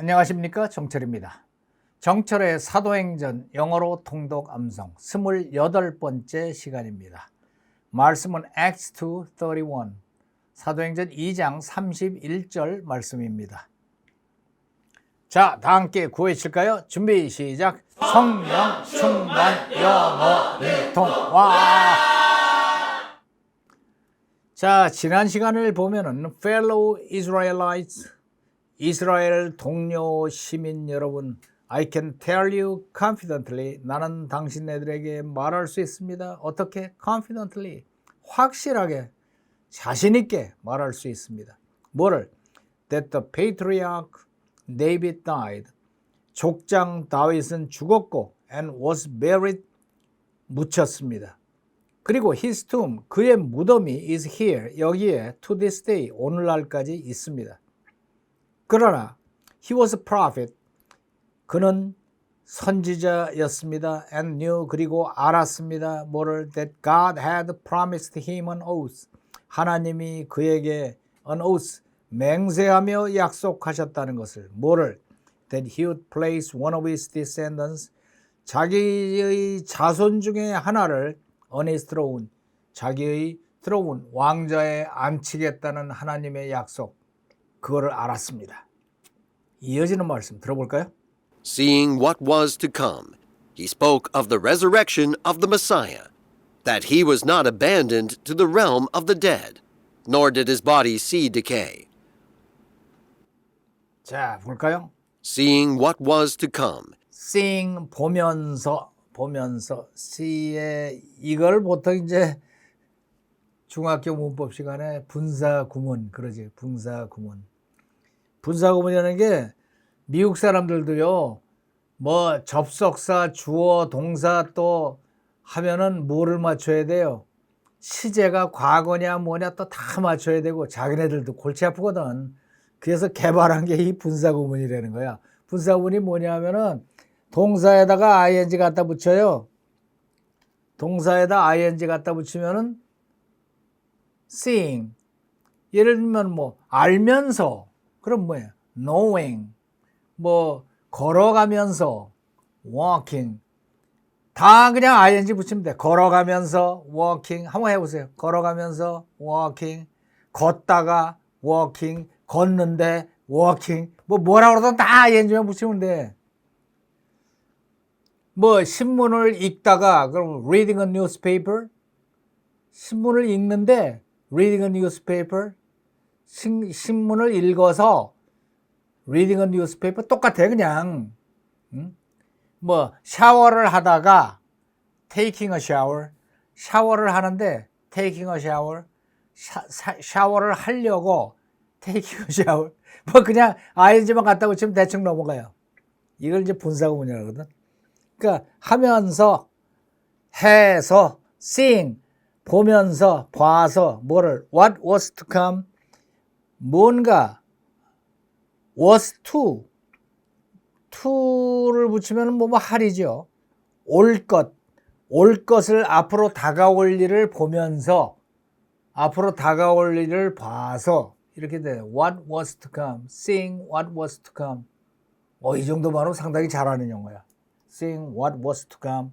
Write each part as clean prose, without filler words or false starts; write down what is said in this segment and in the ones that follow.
안녕하십니까, 정철입니다. 정철의 사도행전 영어로 통독 암송 28번째 시간입니다. 말씀은 Acts 2:31 사도행전 2장 31절 말씀입니다. 자, 다 함께 구해칠까요? 준비 시작. 성령 충만 영어 일통와. 자, 지난 시간을 보면은 fellow Israelites, 이스라엘 동료 시민 여러분, I can tell you confidently, 나는 당신네들에게 말할 수 있습니다. 어떻게? confidently, 확실하게, 자신있게 말할 수 있습니다. 뭐를? That the patriarch David died, 족장 다윗은 죽었고 and was buried, 묻혔습니다. 그리고 his tomb, 그의 무덤이 is here, 여기에 to this day, 오늘날까지 있습니다. 그러나 he was a prophet, 그는 선지자였습니다. and knew, 그리고 알았습니다. 뭐를? that God had promised him an oath, 하나님이 그에게 an oath, 맹세하며 약속하셨다는 것을. 뭐를? that he would place one of his descendants, 자기의 자손 중에 하나를 on his throne, 자기의 throne, 왕좌에 앉히겠다는 하나님의 약속, 그거를 알았습니다. 이어지는 말씀 들어볼까요? Seeing what was to come, he spoke of the resurrection of the Messiah, that he was not abandoned to the realm of the dead, nor did his body see decay. 자, 볼까요? Seeing what was to come. seeing, 보면서, see에 이걸 보통 이제 중학교 문법 시간에 분사구문 그러지, 분사구문. 분사구문이라는 게 미국 사람들도요, 뭐 접속사, 주어, 동사 또 하면은 뭐를 맞춰야 돼요? 시제가 과거냐 뭐냐 또 다 맞춰야 되고, 자기네들도 골치 아프거든. 그래서 개발한 게 이 분사구문이라는 거야. 분사구문이 뭐냐 하면은 동사에다가 ing 갖다 붙여요. 동사에다 ing 갖다 붙이면은 seeing. 예를 들면 뭐 알면서, 그럼 뭐예요? knowing. 뭐 걸어가면서 walking. 다 그냥 ing 붙이면 돼. 걸어가면서 walking. 한번 해보세요. 걸어가면서 walking. 걷다가 walking. 걷는데 walking. 뭐라고 그러든 다 ing만 붙이면 돼. 뭐 신문을 읽다가, 그럼 reading a newspaper. 신문을 읽는데 reading a newspaper. 신문을 읽어서 reading a newspaper 똑같아 그냥. 뭐 샤워를 하다가 taking a shower, 샤워를 하는데 taking a shower, 샤워를 하려고 taking a shower, 뭐 그냥 ing만 갖다 붙이면 대충 넘어가요. 이걸 이제 분사구문이라고 하거든. 그러니까 하면서, 해서, seeing, 보면서, 봐서, 뭐를? what was to come, 뭔가 was to를 붙이면 뭐 할이죠. 올 것을, 앞으로 다가올 일을 보면서, 앞으로 다가올 일을 봐서 이렇게 돼요. what was to come, seeing what was to come. 이 정도만으로 상당히 잘하는 영어야. seeing what was to come,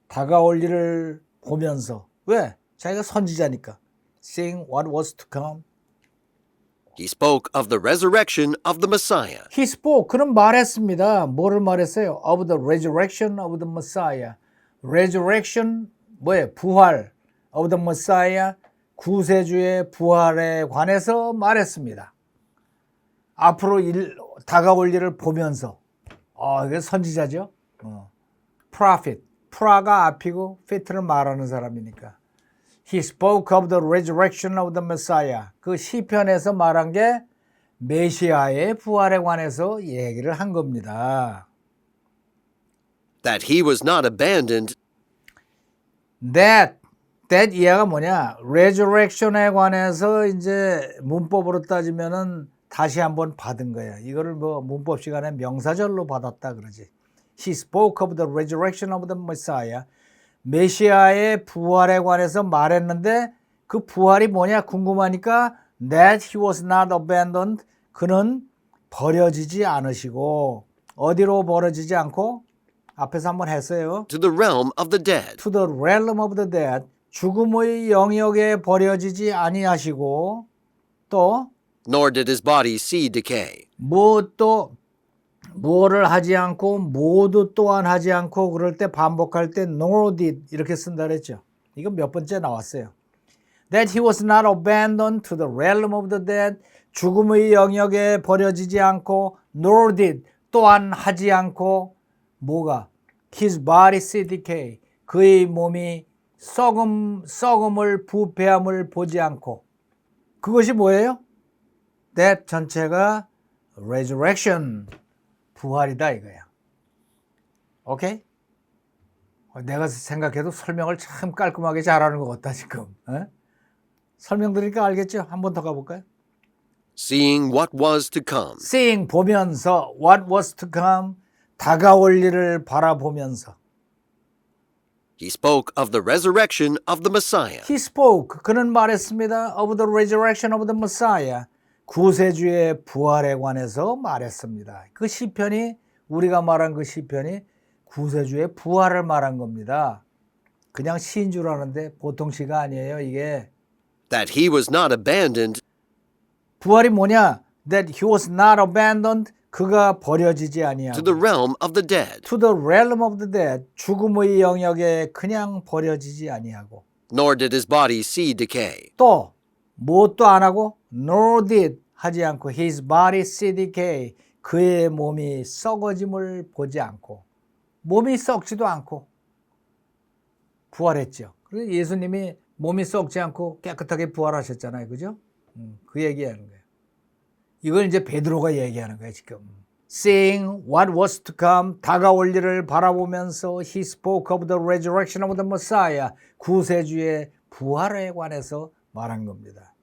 다가올 일을 보면서. 왜? 자기가 선지자니까. seeing what was to come. He spoke of the resurrection of the Messiah. He spoke, 그는 말했습니다. 뭐를 말했어요? Of the resurrection of the Messiah. resurrection, 뭐예요? 부활. of the Messiah, 구세주의 부활에 관해서 말했습니다. 앞으로 다가올 일을 보면서. 이게 선지자죠. prophet, 프라가 앞이고 fit를 말하는 사람이니까. He spoke of the resurrection of the Messiah. 그 시편에서 말한 게 메시아의 부활에 관해서 얘기를 한 겁니다. That he was not abandoned. That 이해가 뭐냐? resurrection에 관해서 이제 문법으로 따지면은 다시 한번 받은 거야. 이거를 뭐 문법 시간에 명사절로 받았다 그러지. He spoke of the resurrection of the Messiah. 메시아의 부활에 관해서 말했는데 그 부활이 뭐냐 궁금하니까 that he was not abandoned, 그는 버려지지 않으시고 어디로 버려지지 않고 앞에서 한번 했어요. to the realm of the dead, To the realm of the dead. 죽음의 영역에 버려지지 아니하시고 또 nor did his body see decay. 무엇도 무엇을 하지 않고 모두 또한 하지 않고 그럴 때 반복할 때 nor did 이렇게 쓴다 그랬죠. 이거 몇 번째 나왔어요. That he was not abandoned to the realm of the dead. 죽음의 영역에 버려지지 않고 nor did 또한 하지 않고 뭐가 his body see decay. 그의 몸이 썩음을 부패함을 보지 않고 그것이 뭐예요? That 전체가 resurrection 부활이다 이거야. 오케이? 내가 생각해도 설명을 참 깔끔하게 잘하는 것 같다 지금. 에? 설명드리니까 알겠죠? 한 번 더 가볼까요? Seeing what was to come, Seeing 보면서 what was to come 다가올 일을 바라보면서 he spoke of the resurrection of the Messiah, He spoke 그는 말했습니다. Of the resurrection of the Messiah 구세주의 부활에 관해서 말했습니다. 그 시편이 우리가 말한 그 시편이 구세주의 부활을 말한 겁니다. 그냥 시인 줄 아는데 보통 시가 아니에요. 이게 that he was not abandoned 부활이 뭐냐? That he was not abandoned 그가 버려지지 to 아니하고 the realm of the dead, To the realm of the dead 죽음의 영역에 그냥 버려지지 아니하고 nor did his body see decay. 또 무엇도 안 하고 nor did 하지 않고 his body see decay 그의 몸이 썩어짐을 보지 않고 몸이 썩지도 않고 부활했죠. 그래서 예수님이 몸이 썩지 않고 깨끗하게 부활하셨잖아요. 그죠? 그 얘기하는 거예요. 이걸 이제 베드로가 얘기하는 거예요, 지금. Seeing what was to come, 다가올 일을 바라보면서 he spoke of the resurrection of the Messiah, 구세주의 부활에 관해서 말한 겁니다.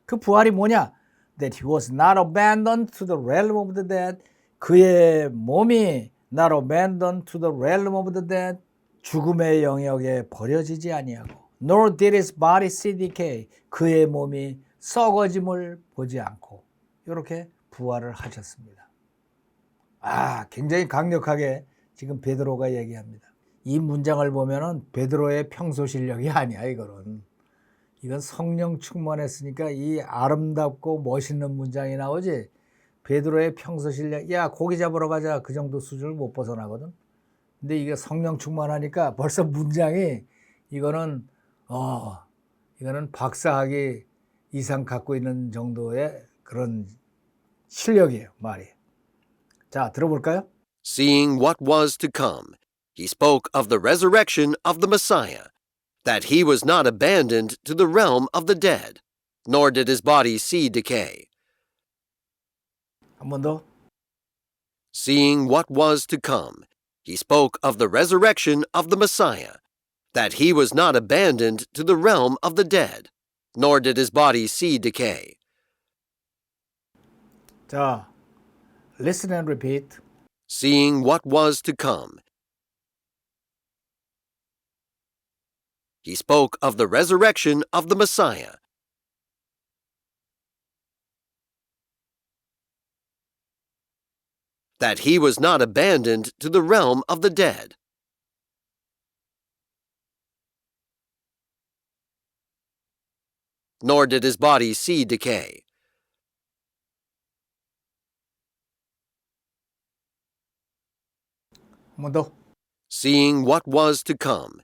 그 부활이 뭐냐? That he was not abandoned to the realm of the dead. 그의 몸이 not abandoned to the realm of the dead. 죽음의 영역에 버려지지 아니하고 nor did his body see decay. 그의 몸이 썩어짐을 보지 않고 이렇게 부활을 하셨습니다. 굉장히 강력하게 지금 베드로가 얘기합니다. 이 문장을 보면은 베드로의 평소 실력이 아니야, 이거는. 이건 성령 충만했으니까 이 아름답고 멋있는 문장이 나오지. 베드로의 평소 실력, 야, 고기 잡으러 가자. 그 정도 수준을 못 벗어나거든. 근데 이게 성령 충만하니까 벌써 문장이 이거는 박사학위 이상 갖고 있는 정도의 그런 실력이에요, 말이. 자, 들어볼까요? Seeing what was to come, he spoke of the resurrection of the Messiah, that he was not abandoned to the realm of the dead, nor did his body see decay. 한 번 더. Seeing what was to come, he spoke of the resurrection of the Messiah, that he was not abandoned to the realm of the dead, nor did his body see decay. 자, listen and repeat. Seeing what was to come, he spoke of the resurrection of the Messiah, that he was not abandoned to the realm of the dead, nor did his body see decay. 한 번 더. Seeing what was to come,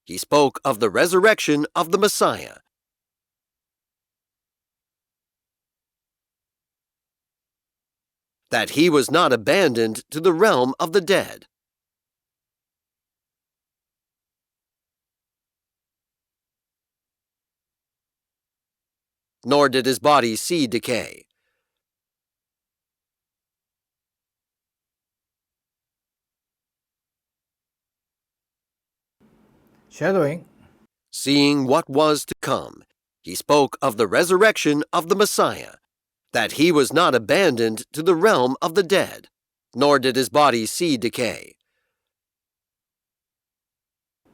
he spoke of the resurrection of the Messiah, that he was not abandoned to the realm of the dead, nor did his body see decay. shadowing. Seeing what was to come, he spoke of the resurrection of the Messiah, that he was not abandoned to the realm of the dead, nor did his body see decay.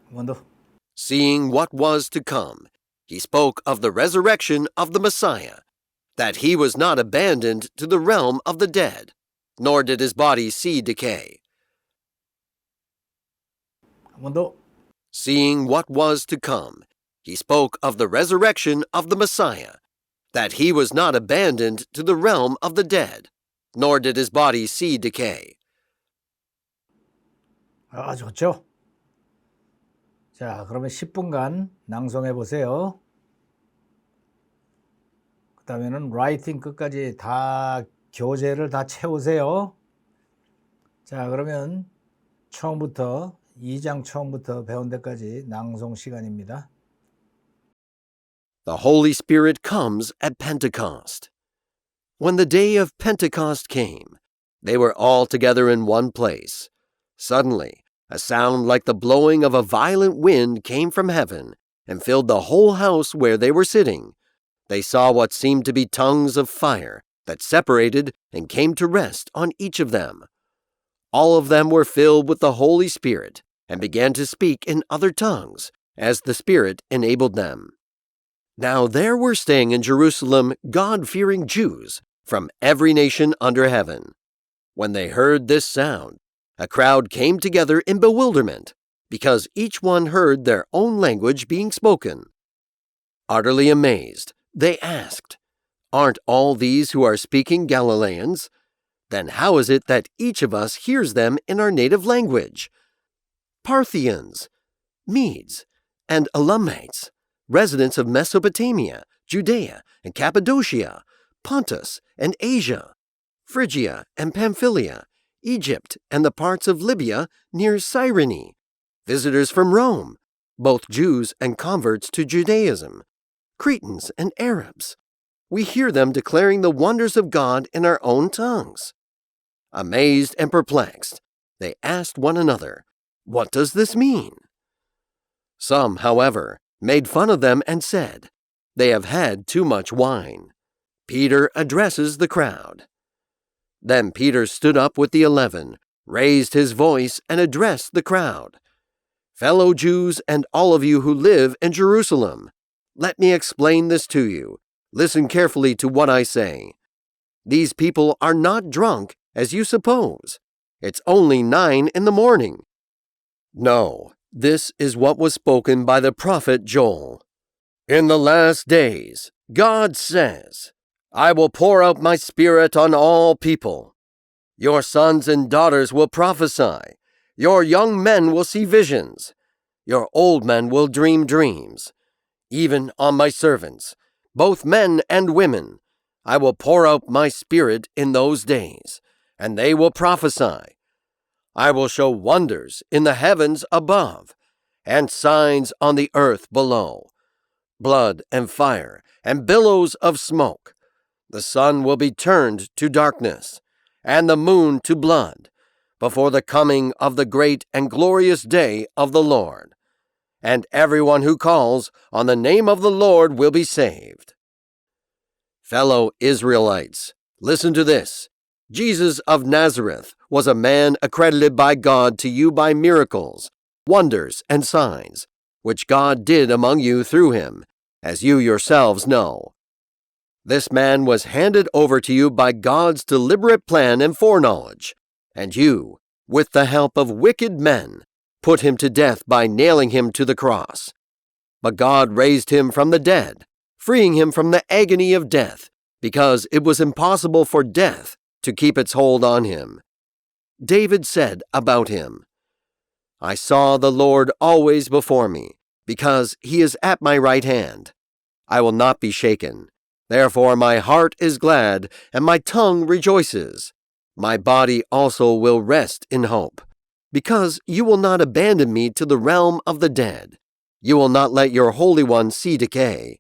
한 번 더. Seeing what was to come, He spoke of the resurrection of the Messiah, that he was not abandoned to the realm of the dead, nor did his body see decay. 한 번 더. Seeing what was to come, he spoke of the resurrection of the Messiah, that he was not abandoned to the realm of the dead, nor did his body see decay. 좋죠. 자, 그러면 10분간 낭송해 보세요. 그 다음에는 라이팅 끝까지 다 교재를 다 채우세요. 자, 그러면 처음부터 2장 처음부터 배운 데까지 낭송 시간입니다. The Holy Spirit comes at Pentecost. When the day of Pentecost came, they were all together in one place. Suddenly, a sound like the blowing of a violent wind came from heaven and filled the whole house where they were sitting. They saw what seemed to be tongues of fire that separated and came to rest on each of them. All of them were filled with the Holy Spirit and began to speak in other tongues, as the Spirit enabled them. Now there were staying in Jerusalem God-fearing Jews from every nation under heaven. When they heard this sound, a crowd came together in bewilderment, because each one heard their own language being spoken. Utterly amazed, they asked, "Aren't all these who are speaking Galileans? Then how is it that each of us hears them in our native language? Parthians, Medes, and Elamites, residents of Mesopotamia, Judea, and Cappadocia, Pontus and Asia, Phrygia and Pamphylia, Egypt and the parts of Libya near Cyrene, visitors from Rome, both Jews and converts to Judaism, Cretans and Arabs. We hear them declaring the wonders of God in our own tongues." Amazed and perplexed, they asked one another, "What does this mean?" Some, however, made fun of them and said, "They have had too much wine." Peter addresses the crowd. Then Peter stood up with the 11, raised his voice, and addressed the crowd. "Fellow Jews and all of you who live in Jerusalem, let me explain this to you. Listen carefully to what I say. These people are not drunk, as you suppose. It's only 9 in the morning. No, this is what was spoken by the prophet Joel. In the last days, God says, I will pour out my Spirit on all people. Your sons and daughters will prophesy. Your young men will see visions. Your old men will dream dreams. Even on my servants, both men and women, I will pour out my Spirit in those days, and they will prophesy. I will show wonders in the heavens above, and signs on the earth below, blood and fire, and billows of smoke. The sun will be turned to darkness, and the moon to blood, before the coming of the great and glorious day of the Lord. And everyone who calls on the name of the Lord will be saved. Fellow Israelites, listen to this. Jesus of Nazareth was a man accredited by God to you by miracles, wonders, and signs, which God did among you through him, as you yourselves know. This man was handed over to you by God's deliberate plan and foreknowledge, and you, with the help of wicked men, put him to death by nailing him to the cross. But God raised him from the dead, freeing him from the agony of death, because it was impossible for death to keep its hold on him. David said about him, I saw the Lord always before me, because he is at my right hand. I will not be shaken. Therefore my heart is glad, and my tongue rejoices. My body also will rest in hope, because you will not abandon me to the realm of the dead. You will not let your Holy One see decay.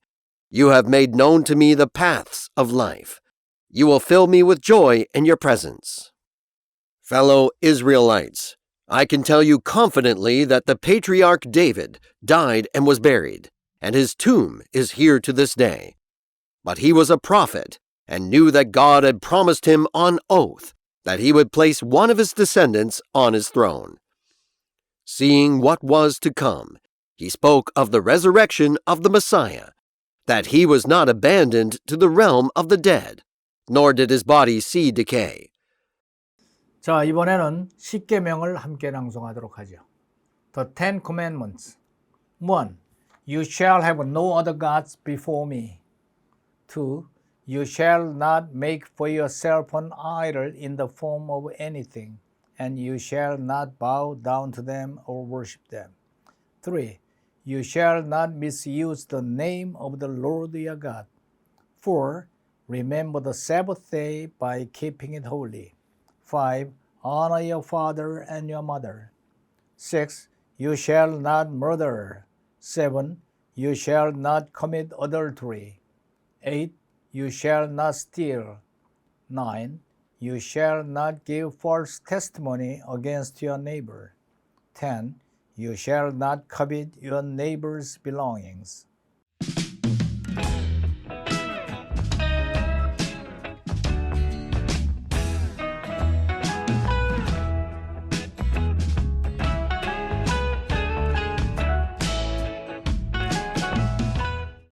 You have made known to me the paths of life. You will fill me with joy in your presence. Fellow Israelites, I can tell you confidently that the patriarch David died and was buried, and his tomb is here to this day. But he was a prophet, and knew that God had promised him on oath that he would place one of his descendants on his throne. Seeing what was to come, he spoke of the resurrection of the Messiah, that he was not abandoned to the realm of the dead, nor did his body see decay. 자, 이번에는 십계명을 함께 낭송하도록 하죠. The Ten Commandments. 1. You shall have no other gods before me. 2. You shall not make for yourself an idol in the form of anything, and you shall not bow down to them or worship them. 3. You shall not misuse the name of the Lord your God. 4. Remember the Sabbath day by keeping it holy. 5. Honor your father and your mother. 6. You shall not murder. 7. You shall not commit adultery. 8. You shall not steal. 9. You shall not give false testimony against your neighbor. 10. You shall not covet your neighbor's belongings.